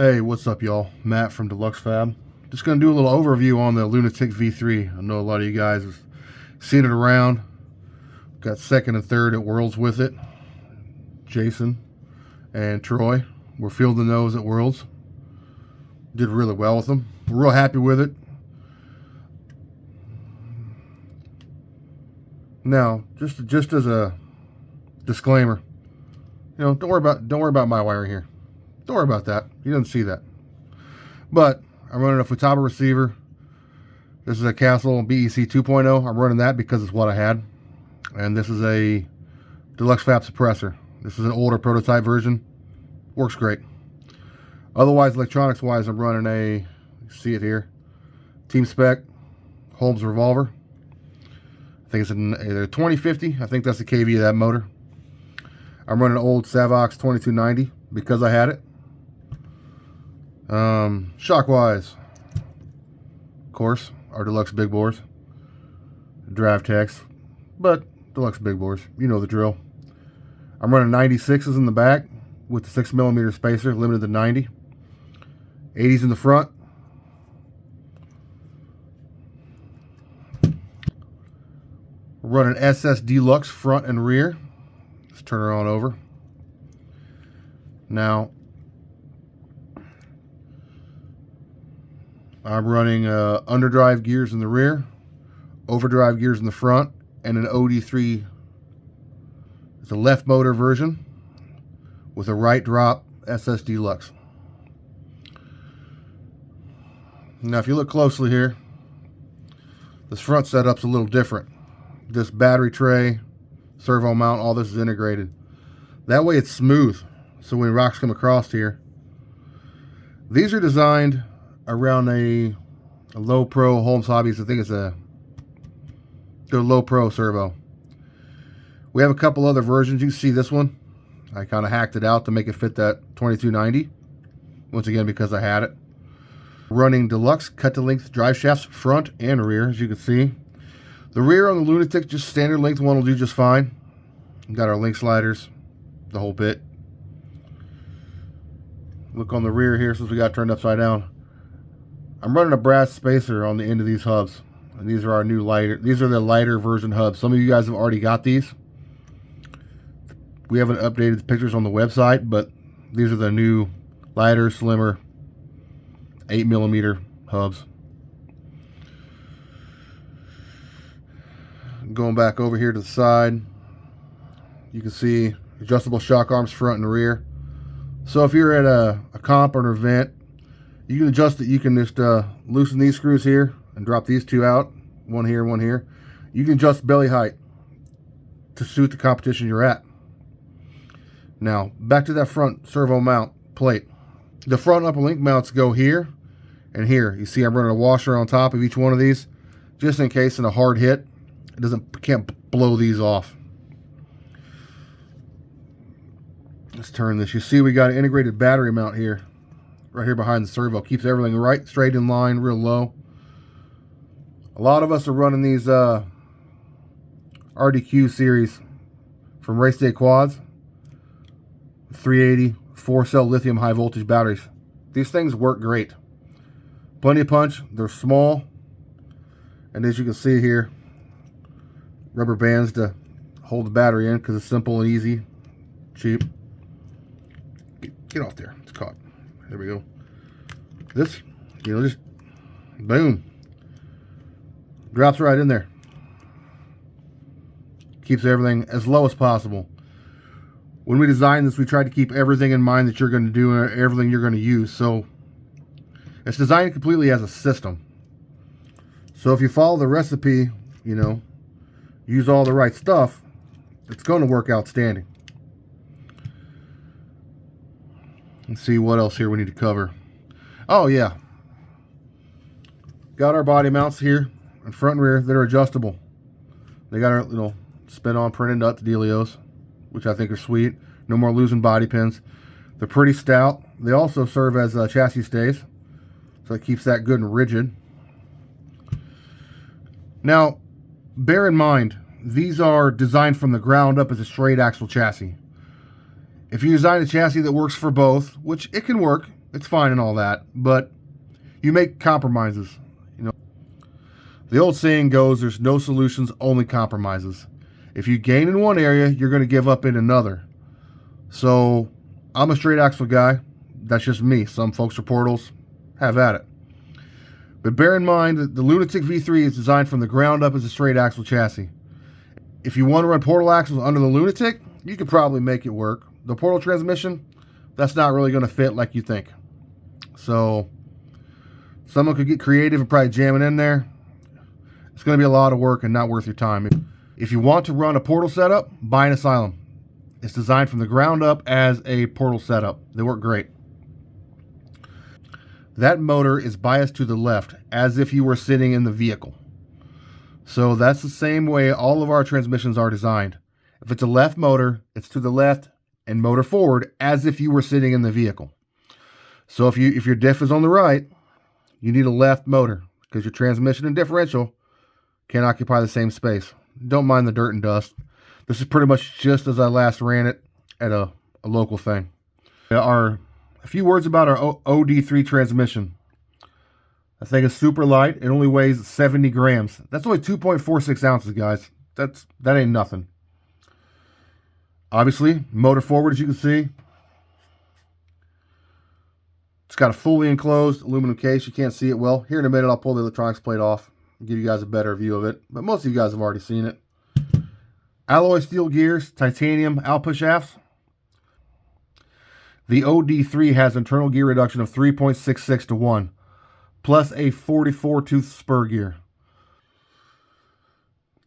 Hey, what's up, y'all? Matt from Dlux Fab. Just going to do a little overview on the Lunatic V3. I know a lot of you guys have seen it around. Got second and third at Worlds with it. Jason and Troy were fielding those at Worlds. Did really well with them. We're real happy with it. Now, just as a disclaimer, don't worry about my wiring here. Don't worry about that. You didn't see that. But I'm running a Futaba receiver. This is a Castle BEC 2.0. I'm running that because it's what I had. And this is a Dlux Fab suppressor. This is an older prototype version. Works great. Otherwise, electronics wise, I'm running a, you see it here, Team Spec Holmes revolver. I think it's either 2050. I think that's the KV of that motor. I'm running an old Savox 2290 because I had it. Shock-wise, of course, our Dlux big bores, drive techs, but Dlux big bores, you know the drill. I'm running 96s in the back with the 6mm spacer, limited to 90. 80s in the front. We're running SS Dlux front and rear. Let's turn her on over. Now, I'm running underdrive gears in the rear, overdrive gears in the front, and an OD3. It's a left motor version with a right drop SS Dlux. Now, if you look closely here, this front setup's a little different. This battery tray, servo mount, all this is integrated. That way it's smooth, so when rocks come across here. These are designed around a low pro Holmes Hobbies. I think it's they're low pro servo. We have a couple other versions. You can see this one. I kind of hacked it out to make it fit that 2290. Once again, because I had it. Running Dlux cut-to-length drive shafts, front and rear, as you can see. The rear on the Lunatic, just standard length one will do just fine. We got our link sliders, the whole bit. Look on the rear here, since we got turned upside down. I'm running a brass spacer on the end of these hubs. And these are our new lighter. These are the lighter version hubs. Some of you guys have already got these. We haven't updated the pictures on the website, but these are the new lighter, slimmer, 8mm hubs. Going back over here to the side, you can see adjustable shock arms front and rear. So if you're at a comp or an event, you can adjust it. You can just loosen these screws here and drop these two out, one here, one here. You can adjust belly height to suit the competition you're at. Now, back to that front servo mount plate. The front upper link mounts go here and here. You see I'm running a washer on top of each one of these, just in case in a hard hit, can't blow these off. Let's turn this. You see we got an integrated battery mount here, right here behind the servo. Keeps everything right straight in line, real low. A lot of us are running these RDQ series from Race Day Quads. 380 4-cell lithium high voltage batteries. These things work great. Plenty of punch. They're small, and as you can see here, rubber bands to hold the battery in because it's simple and easy, cheap. Get off there. It's caught. There we go. This, just boom, drops right in there. Keeps everything as low as possible. When we designed this, we tried to keep everything in mind that you're going to do and everything you're going to use. So it's designed completely as a system. So if you follow the recipe, use all the right stuff, it's going to work outstanding. Let's see what else here we need to cover. Oh yeah, got our body mounts here in front and rear that are adjustable. They got our spin-on printed nut dealios, which I think are sweet. No more losing body pins. They're pretty stout. They also serve as chassis stays, so it keeps that good and rigid. Now, bear in mind, these are designed from the ground up as a straight axle chassis. If you design a chassis that works for both, which it can work, It's fine and all that, but you make compromises. You know, the old saying goes, there's no solutions, only compromises. If you gain in one area, you're going to give up in another. So I'm a straight axle guy. That's just me. Some folks are portals. Have at it. But bear in mind that the Lunatic V3 is designed from the ground up as a straight axle chassis. If you want to run portal axles under the Lunatic, you could probably make it work. The portal transmission, that's not really going to fit like you think. So someone could get creative and probably jam it in there. It's going to be a lot of work and not worth your time. If you want to run a portal setup, buy an Asylum. It's designed from the ground up as a portal setup. They work great. That motor is biased to the left, as if you were sitting in the vehicle. So that's the same way all of our transmissions are designed. If it's a left motor, it's to the left and motor forward, as if you were sitting in the vehicle. So if your diff is on the right, you need a left motor, because your transmission and differential can occupy the same space. Don't mind the dirt and dust. This is pretty much just as I last ran it at a local thing. A few words about our OD3 transmission. I think it's super light. It only weighs 70 grams. That's only 2.46 ounces, guys. That ain't nothing. Obviously, motor forward, as you can see. It's got a fully enclosed aluminum case. You can't see it well. Here in a minute, I'll pull the electronics plate off and give you guys a better view of it. But most of you guys have already seen it. Alloy steel gears, titanium output shafts. The OD3 has internal gear reduction of 3.66 to 1, plus a 44-tooth spur gear.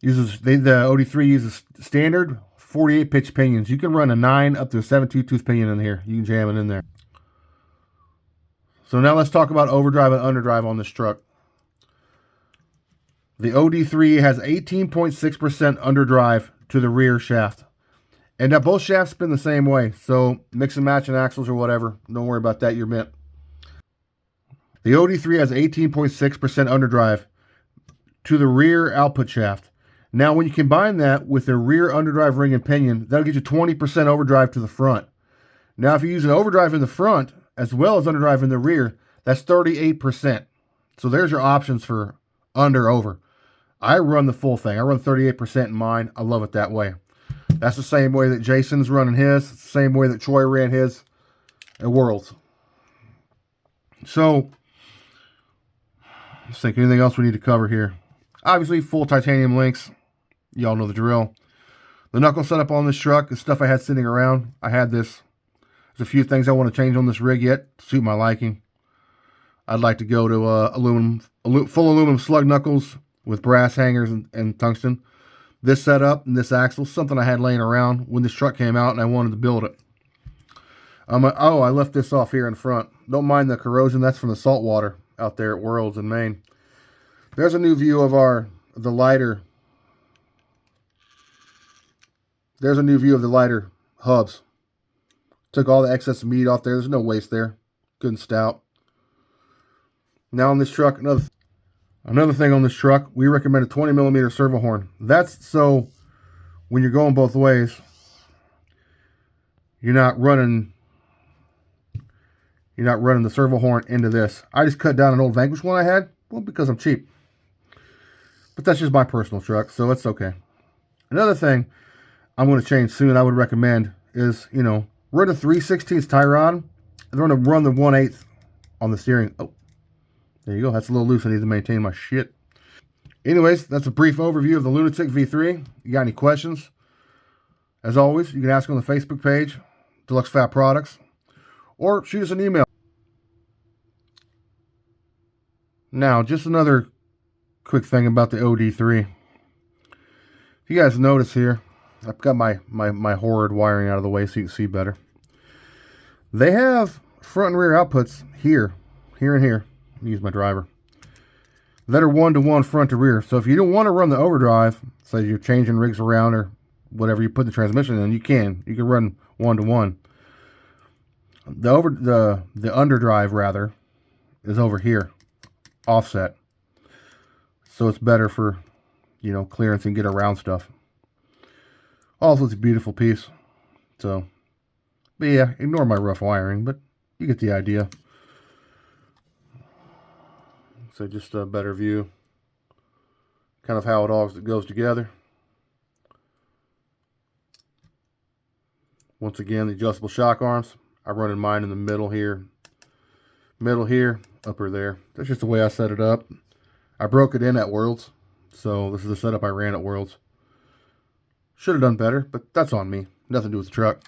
The OD3 uses standard 48 pitch pinions. You can run a 9 up to a 17-tooth pinion in here. You can jam it in there. So now let's talk about overdrive and underdrive on this truck. The OD3 has 18.6% underdrive to the rear shaft. And now both shafts spin the same way, so mix and match in axles or whatever. Don't worry about that, you're mint. The OD3 has 18.6% underdrive to the rear output shaft. Now when you combine that with the rear underdrive ring and pinion, that'll get you 20% overdrive to the front. Now if you use an overdrive in the front, as well as underdrive in the rear, that's 38%. So there's your options for under, over. I run the full thing. I run 38% in mine. I love it that way. That's the same way that Jason's running his. It's the same way that Troy ran his at Worlds. So, let's think. Anything else we need to cover here? Obviously, full titanium links. Y'all know the drill. The knuckle setup on this truck is stuff I had sitting around. I had this. There's a few things I want to change on this rig yet to suit my liking. I'd like to go to full aluminum slug knuckles with brass hangers and tungsten. This setup and this axle, something I had laying around when this truck came out and I wanted to build it. Oh, I left this off here in front. Don't mind the corrosion. That's from the salt water out there at Worlds in Maine. There's a new view of the lighter. There's a new view of the lighter hubs. Took all the excess meat off there. There's no waste there. Good and stout. Now on this truck, another thing on this truck, we recommend a 20mm servo horn. That's so when you're going both ways, you're not running the servo horn into this. I just cut down an old Vanquish one I had, well, because I'm cheap. But that's just my personal truck, so it's okay. Another thing I'm going to change soon, I would recommend is, run a 3/16 tie rod and run the 1/8 on the steering. Oh, there you go. That's a little loose. I need to maintain my shit. Anyways, that's a brief overview of the Lunatic V3. You got any questions? As always, you can ask on the Facebook page, Dlux Fab Products, or shoot us an email. Now, just another quick thing about the OD3. If you guys notice here, I've got my horrid wiring out of the way so you can see better. They have front and rear outputs here, and here. Use my driver. That are 1-to-1 front to rear. So if you don't want to run the overdrive, say you're changing rigs around or whatever you put the transmission in, you can run 1-to-1. The underdrive rather is over here, offset. So it's better for clearance and get around stuff. Also, it's a beautiful piece. So, but yeah, ignore my rough wiring, but you get the idea. So just a better view, kind of how it all goes together. Once again, the adjustable shock arms. I run in mine in the middle here, upper there. That's just the way I set it up. I broke it in at Worlds, so this is the setup I ran at Worlds. Should have done better, but that's on me. Nothing to do with the truck.